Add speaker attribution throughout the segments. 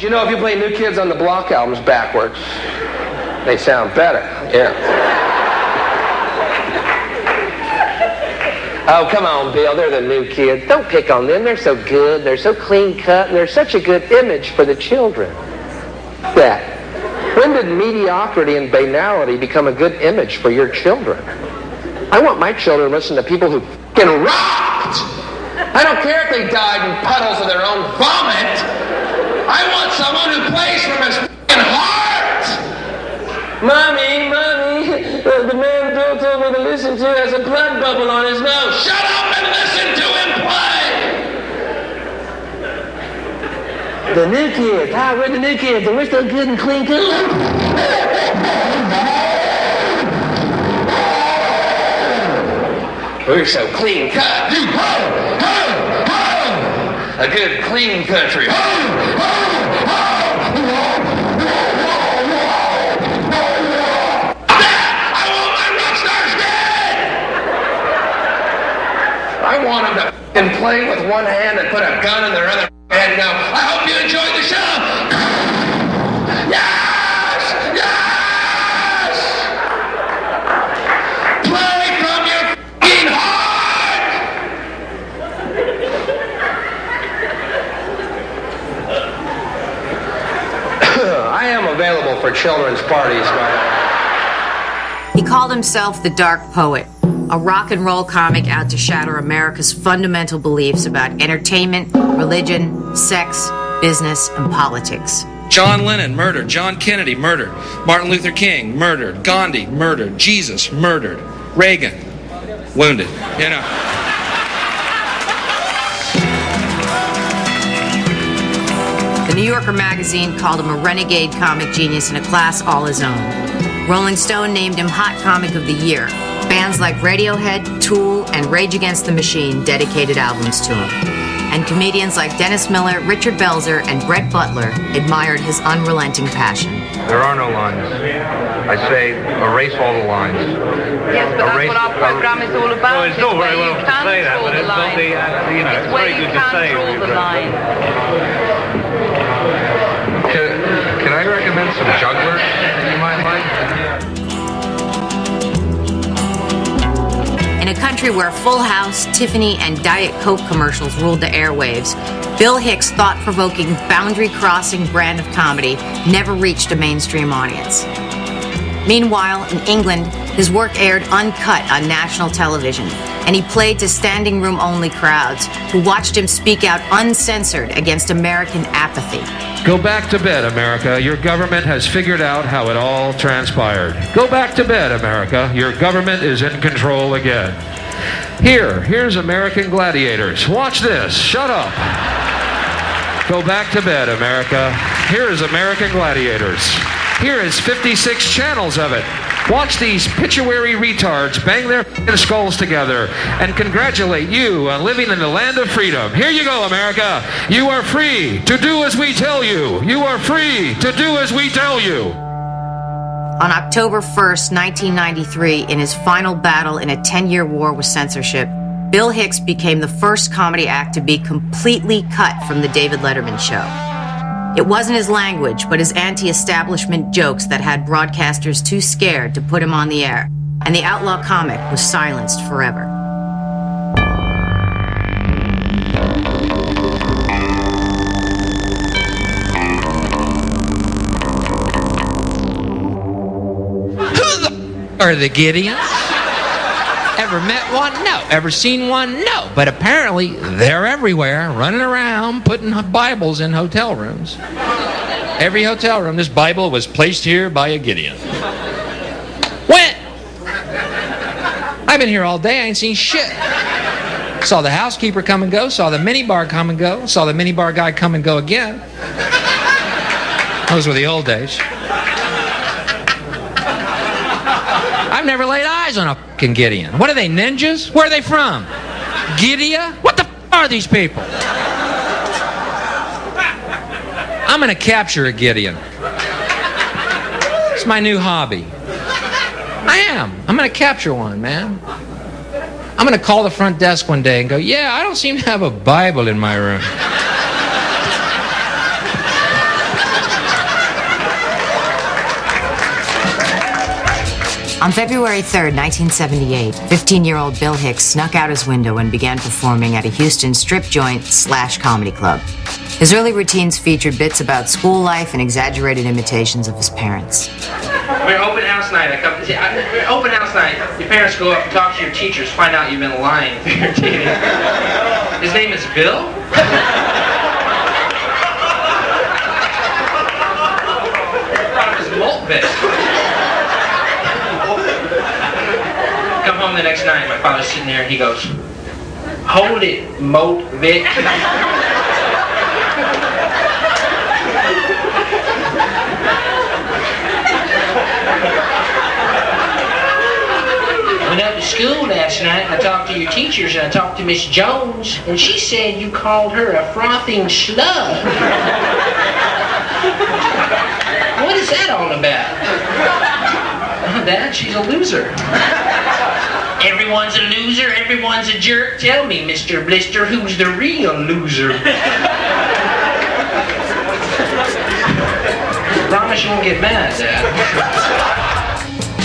Speaker 1: You know, if you play New Kids on the Block albums backwards, they sound better, yeah. Oh, come on, Bill, they're the New Kids. Don't pick on them, they're so good, they're so clean cut, and they're such a good image for the children. That. When did mediocrity and banality become a good image for your children? I want my children to listen to people who f***ing rocked! I don't care if they died in puddles of their own vomit. I want someone who plays from his f***ing heart! Mommy, the man Bill told me to listen to has a blood bubble on his nose. Shut up and listen to him play! The New Kids. Hi, we're the New Kids, and we're so good and clean cut. We're so clean cut. A good clean country. I want them to f***ing play with one hand and put a gun in their other hand and go, I hope you enjoyed the show! Yes! Yes! Play from your f***ing heart! I am available for children's parties, by the way.
Speaker 2: He called himself the Dark Poet, a rock and roll comic out to shatter America's fundamental beliefs about entertainment, religion, sex, business, and politics.
Speaker 3: John Lennon, murdered. John Kennedy, murdered. Martin Luther King, murdered. Gandhi, murdered. Jesus, murdered. Reagan, wounded. You know.
Speaker 2: The New Yorker magazine called him a renegade comic genius in a class all his own. Rolling Stone named him Hot Comic of the Year. Bands like Radiohead, Tool, and Rage Against the Machine dedicated albums to him. And comedians like Dennis Miller, Richard Belzer, and Brett Butler admired his unrelenting passion.
Speaker 4: There are no lines. I say erase all the lines.
Speaker 5: Yes, but that's what our program is all about.
Speaker 4: Well, it's all very well to say that, but it's not the, it's very good to say.
Speaker 5: Draw the line.
Speaker 4: Can I recommend some jugglers you might like?
Speaker 2: In a country where Full House, Tiffany, and Diet Coke commercials ruled the airwaves, Bill Hicks' thought-provoking, boundary-crossing brand of comedy never reached a mainstream audience. Meanwhile, in England, his work aired uncut on national television, and he played to standing room-only crowds who watched him speak out uncensored against American apathy.
Speaker 6: Go back to bed, America. Your government has figured out how it all transpired. Go back to bed, America. Your government is in control again. Here's American gladiators. Watch this. Shut up. Go back to bed, America. Here is American gladiators. Here is 56 channels of it. Watch these pituitary retards bang their skulls together and congratulate you on living in the land of freedom. Here you go, America. You are free to do as we tell you. You are free to do as we tell you.
Speaker 2: On October 1st, 1993, in his final battle in a 10-year war with censorship, Bill Hicks became the first comedy act to be completely cut from The David Letterman Show. It wasn't his language, but his anti-establishment jokes that had broadcasters too scared to put him on the air, and the Outlaw Comic was silenced forever.
Speaker 7: Who the are the Gideons? Ever met one? No. Ever seen one? No. But apparently, they're everywhere, running around, putting Bibles in hotel rooms. Every hotel room, this Bible was placed here by a Gideon. When? I've been here all day, I ain't seen shit. Saw the housekeeper come and go, saw the minibar come and go, saw the minibar guy come and go again. Those were the old days. I've never laid eyes on a fucking Gideon. What are they, ninjas? Where are they from? Gideon? What the are these people? I'm gonna capture a Gideon. It's my new hobby. I am. I'm gonna capture one, man. I'm gonna call the front desk one day and go, yeah, I don't seem to have a Bible in my room.
Speaker 2: On February 3rd, 1978, 15-year-old Bill Hicks snuck out his window and began performing at a Houston strip joint / comedy club. His early routines featured bits about school life and exaggerated imitations of his parents.
Speaker 8: We're open house night. Open house night. Your parents go up and talk to your teachers, find out you've been lying through your teeth. His name is Bill? His malt bit. Come home the next night, my father's sitting there and he goes, "Hold it, Moat Vic." Went up to school last night and I talked to your teachers and I talked to Miss Jones and she said you called her a frothing slug. What is that all about? Dad, she's a loser. Everyone's a loser, everyone's a jerk. Tell me, Mr. Blister, who's the real loser? Promise you won't get mad, Dad.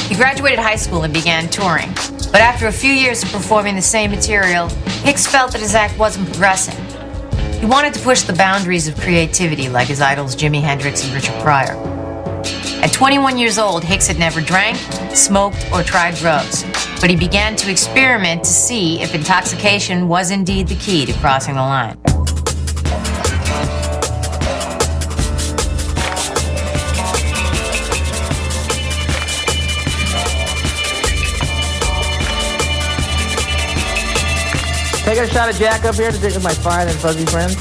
Speaker 2: He graduated high school and began touring. But after a few years of performing the same material, Hicks felt that his act wasn't progressing. He wanted to push the boundaries of creativity like his idols Jimi Hendrix and Richard Pryor. At 21 years old, Hicks had never drank, smoked, or tried drugs. But he began to experiment to see if intoxication was indeed the key to crossing the line.
Speaker 8: Take a shot of Jack up here to drink with my fine and fuzzy friends.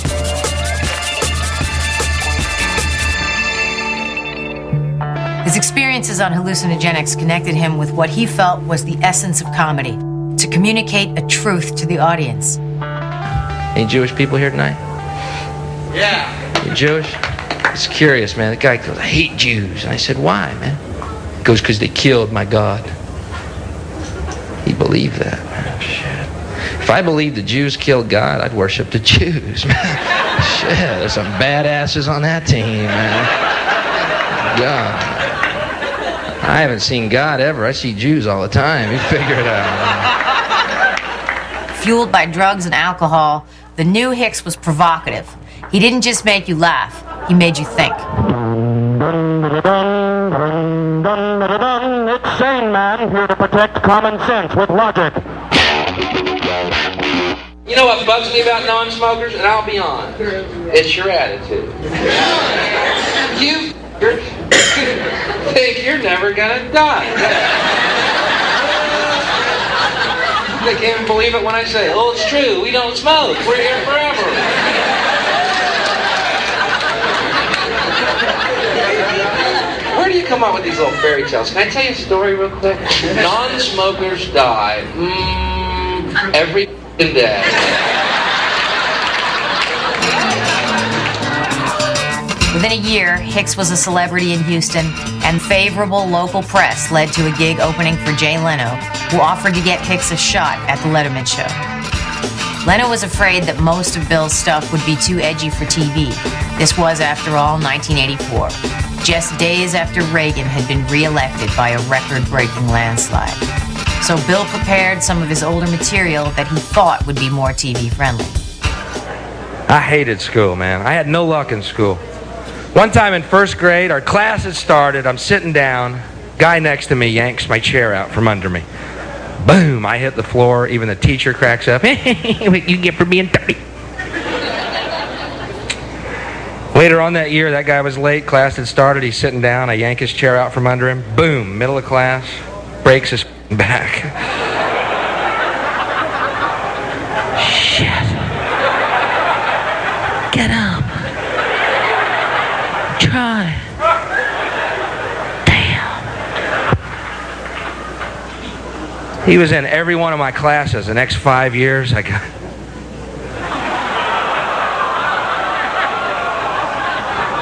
Speaker 2: His experiences on hallucinogenics connected him with what he felt was the essence of comedy, to communicate a truth to the audience.
Speaker 8: Any Jewish people here tonight? Yeah. You Jewish? It's curious, man. The guy goes, "I hate Jews." And I said, "Why, man?" He goes, "Because they killed my God." He believed that, man. Shit. If I believed the Jews killed God, I'd worship the Jews, man. Shit, there's some badasses on that team, man. God. I haven't seen God ever. I see Jews all the time. You figure it out.
Speaker 2: Fueled by drugs and alcohol, the new Hicks was provocative. He didn't just make you laugh, he made you think.
Speaker 9: It's sane, man, here to protect common sense with logic.
Speaker 8: You know what bugs me about non-smokers? And I'll be honest. It's your attitude. You think you're never gonna die. They can't even believe it when I say, "Oh, it's true, we don't smoke. We're here forever." Where do you come up with these little fairy tales? Can I tell you a story real quick? Non-smokers die every day.
Speaker 2: Within a year, Hicks was a celebrity in Houston, and favorable local press led to a gig opening for Jay Leno, who offered to get Hicks a shot at the Letterman show. Leno was afraid that most of Bill's stuff would be too edgy for TV. This was, after all, 1984, just days after Reagan had been re-elected by a record-breaking landslide. So Bill prepared some of his older material that he thought would be more TV-friendly.
Speaker 6: I hated school, man. I had no luck in school. One time in first grade, our class had started. I'm sitting down. Guy next to me yanks my chair out from under me. Boom! I hit the floor. Even the teacher cracks up. What you get for being dirty? Later on that year, that guy was late. Class had started. He's sitting down. I yank his chair out from under him. Boom! Middle of class. Breaks his back. Shit. Get up. Try. Damn. He was in every one of my classes. The next 5 years, I got...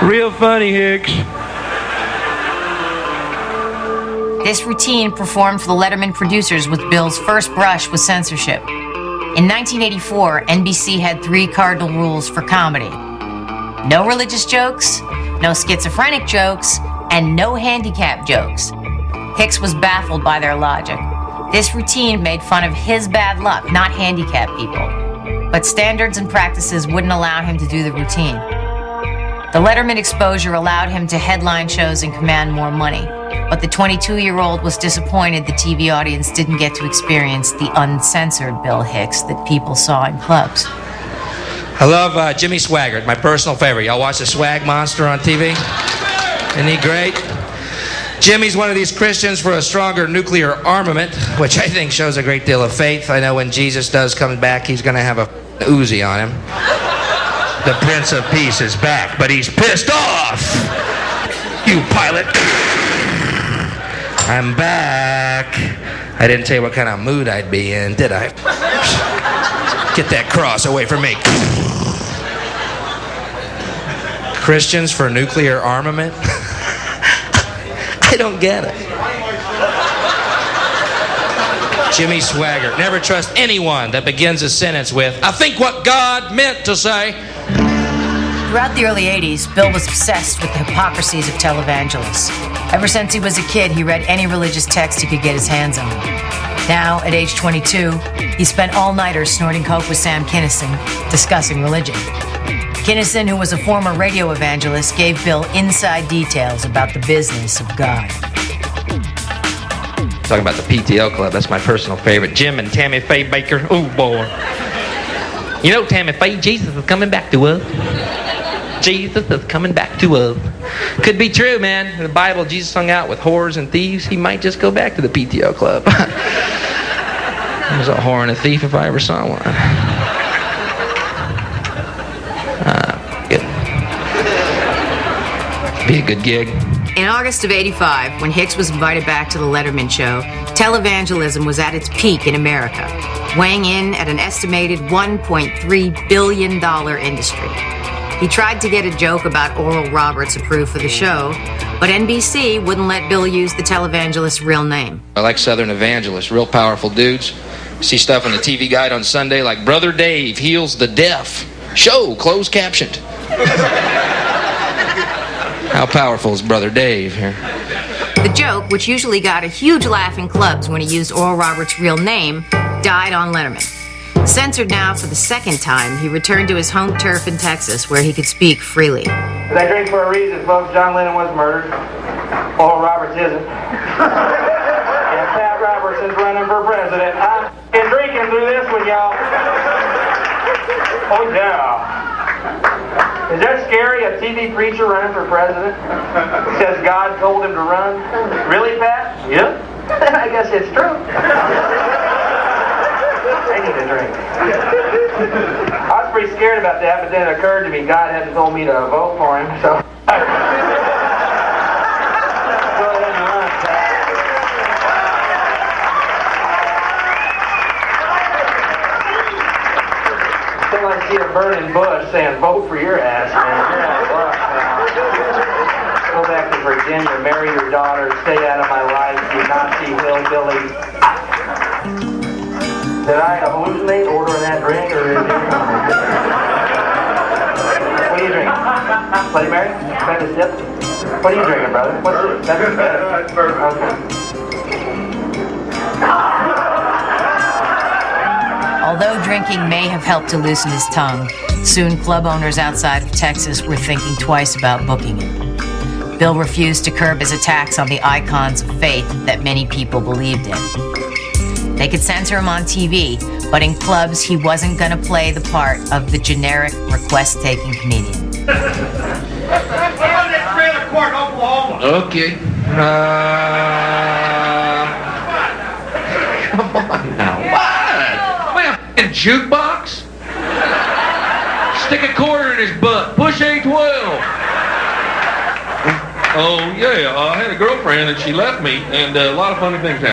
Speaker 6: Real funny, Hicks.
Speaker 2: This routine performed for the Letterman producers was Bill's first brush with censorship. In 1984, NBC had 3 cardinal rules for comedy. No religious jokes, no schizophrenic jokes, and no handicap jokes. Hicks was baffled by their logic. This routine made fun of his bad luck, not handicapped people. But standards and practices wouldn't allow him to do the routine. The Letterman exposure allowed him to headline shows and command more money. But the 22-year-old was disappointed the TV audience didn't get to experience the uncensored Bill Hicks that people saw in clubs.
Speaker 8: I love Jimmy Swaggart, my personal favorite. Y'all watch the Swag Monster on TV? Isn't he great? Jimmy's one of these Christians for a stronger nuclear armament, which I think shows a great deal of faith. I know when Jesus does come back, he's going to have a Uzi on him. The Prince of Peace is back, but he's pissed off. You pilot. I'm back. I didn't tell you what kind of mood I'd be in, did I? Get that cross away from me. Christians for nuclear armament? I don't get it. Jimmy Swaggart. Never trust anyone that begins a sentence with, I think what God meant to say.
Speaker 2: Throughout the early 80s, Bill was obsessed with the hypocrisies of televangelists. Ever since he was a kid, he read any religious text he could get his hands on. Now, at age 22, he spent all-nighters snorting coke with Sam Kinison, discussing religion. Kinison, who was a former radio evangelist, gave Bill inside details about the business of God.
Speaker 8: Talking about the PTO Club, that's my personal favorite. Jim and Tammy Faye Baker, oh boy. You know, Tammy Faye, Jesus is coming back to us. Jesus is coming back to us. Could be true, man. In the Bible, Jesus hung out with whores and thieves. He might just go back to the PTO Club. I was a whore and a thief if I ever saw one. Good. Be a good gig.
Speaker 2: In August of '85, when Hicks was invited back to the Letterman show, televangelism was at its peak in America, weighing in at an estimated $1.3 billion industry. He tried to get a joke about Oral Roberts approved for the show, but NBC wouldn't let Bill use the televangelist's real name.
Speaker 8: I like Southern evangelists, real powerful dudes. See stuff on the TV Guide on Sunday like Brother Dave heals the deaf. Show closed captioned. How powerful is Brother Dave here?
Speaker 2: The joke, which usually got a huge laugh in clubs when he used Oral Roberts' real name, died on Letterman. Censored now for the second time, he returned to his home turf in Texas where he could speak freely.
Speaker 10: They drink for a reason, folks. John Lennon was murdered. Oral Roberts isn't. And Pat Robertson's running for president. I'm drinking through this one, y'all. Oh, yeah. Is that scary, a TV preacher running for president? Says God told him to run? Really, Pat? Yep. I guess it's true. I need a drink. I was pretty scared about that, but then it occurred to me God hadn't told me to vote for him, so... Go ahead and run, Pat. Until I see a burning bush saying, vote for your ass, man. You're out of luck now. Go back to Virginia, marry your daughter, stay out of my life, you Nazi hillbilly. Did I hallucinate ordering that drink, or is it? What are you drinking? Bloody Mary? Trying to sip? What are you drinking, brother? What's it? That's better. Okay.
Speaker 2: Although drinking may have helped to loosen his tongue, soon club owners outside of Texas were thinking twice about booking him. Bill refused to curb his attacks on the icons of faith that many people believed in. They could censor him on TV, but in clubs he wasn't going to play the part of the generic request-taking comedian.
Speaker 6: Okay. Come on now. What? Am I a jukebox? Stick a quarter in his butt. Push A12. Oh, yeah. I had a girlfriend and she left me, and a lot of funny things happened.